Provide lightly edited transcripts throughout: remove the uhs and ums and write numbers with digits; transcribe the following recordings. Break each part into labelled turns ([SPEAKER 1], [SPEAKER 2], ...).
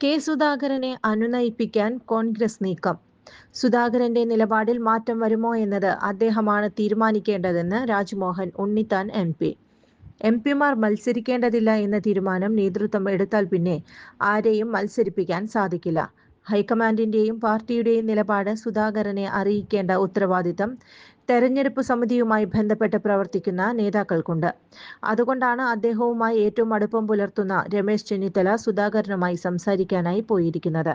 [SPEAKER 1] K സുധാകരനെ അനുനയിപ്പിക്കാൻ കോൺഗ്രസ് നീക്കം. സുധാകരന്റെ നിലപാടിൽ മാറ്റം വരുമോ എന്നത് അദ്ദേഹമാണ് തീരുമാനിക്കേണ്ടതെന്ന് രാജ്മോഹൻ ഉണ്ണിത്താൻ എം.പി. എം.പിമാർ മത്സരിക്കേണ്ടതില്ല എന്ന തീരുമാനം നേതൃത്വം എടുത്താൽ പിന്നെ ആരെയും മത്സരിപ്പിക്കാൻ സാധിക്കില്ല. ഹൈക്കമാൻഡിന്റെയും പാർട്ടിയുടെയും നിലപാട് സുധാകരനെ അറിയിക്കേണ്ട ഉത്തരവാദിത്തം തെരഞ്ഞെടുപ്പ് സമിതിയുമായി ബന്ധപ്പെട്ട് പ്രവർത്തിക്കുന്ന നേതാക്കൾക്കുണ്ട്. അതുകൊണ്ടാണ് അദ്ദേഹവുമായി ഏറ്റവും അടുപ്പം പുലർത്തുന്ന രമേശ് ചെന്നിത്തല സുധാകരനുമായി സംസാരിക്കാനായി പോയിരിക്കുന്നത്.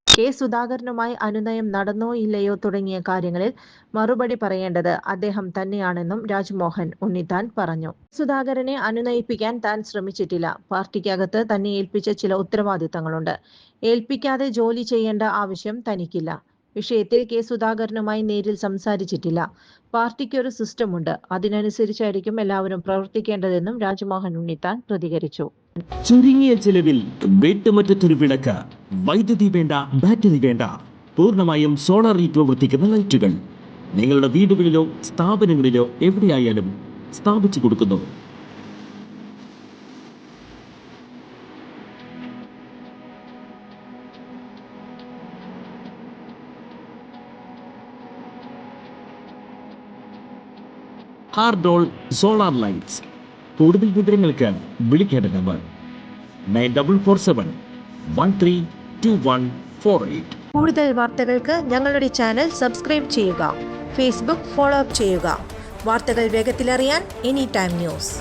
[SPEAKER 1] കെ സുധാകരനുമായി അനുനയം നടന്നോ ഇല്ലയോ തുടങ്ങിയ കാര്യങ്ങളിൽ മറുപടി പറയേണ്ടത് അദ്ദേഹം തന്നെയാണെന്നും രാജ്മോഹൻ ഉണ്ണിത്താൻ പറഞ്ഞു. സുധാകരനെ അനുനയിപ്പിക്കാൻ താൻ ശ്രമിച്ചിട്ടില്ല. പാർട്ടിക്കകത്ത് തന്നെ ഏൽപ്പിച്ച ചില ഉത്തരവാദിത്തങ്ങളുണ്ട്. ഏൽപ്പിക്കാതെ ജോലി ചെയ്യേണ്ട ആവശ്യം തനിക്കില്ല. വിഷയത്തിൽ കെ സുധാകരനുമായി നേരിൽ സംസാരിച്ചിട്ടില്ല. പാർട്ടിക്കൊരു സിസ്റ്റമുണ്ട്. അതിനനുസരിച്ചായിരിക്കും എല്ലാവരും പ്രവർത്തിക്കേണ്ടതെന്നും രാജ്മോഹൻ ഉണ്ണിത്താൻ പ്രതികരിച്ചു.
[SPEAKER 2] ചുരുങ്ങിയ ചെലവിൽ വീട്ടുമുറ്റത്തൊരു വിളക്ക്, വൈദ്യുതി വേണ്ട, ബാറ്ററി വേണ്ട, പൂർണ്ണമായും സോളാറിൽ പ്രവർത്തിക്കുന്ന ലൈറ്റുകൾ നിങ്ങളുടെ വീടുകളിലോ സ്ഥാപനങ്ങളിലോ എവിടെയായാലും സ്ഥാപിച്ചു കൊടുക്കുന്നു. ഹാർഡോൾ സോളാർ ലൈറ്റ്സ്. കൂടുതൽ വിവരങ്ങൾക്ക് വിളിക്കേണ്ട നമ്പർ 9447132148.
[SPEAKER 1] കൂടുതൽ വാർത്തകൾക്ക് ഞങ്ങളുടെ ചാനൽ സബ്സ്ക്രൈബ് ചെയ്യുക. ഫേസ്ബുക്ക് ഫോളോ അപ്പ് ചെയ്യുക. വാർത്തകൾ വേഗത്തിലറിയാൻ എനി ടൈം ന്യൂസ്.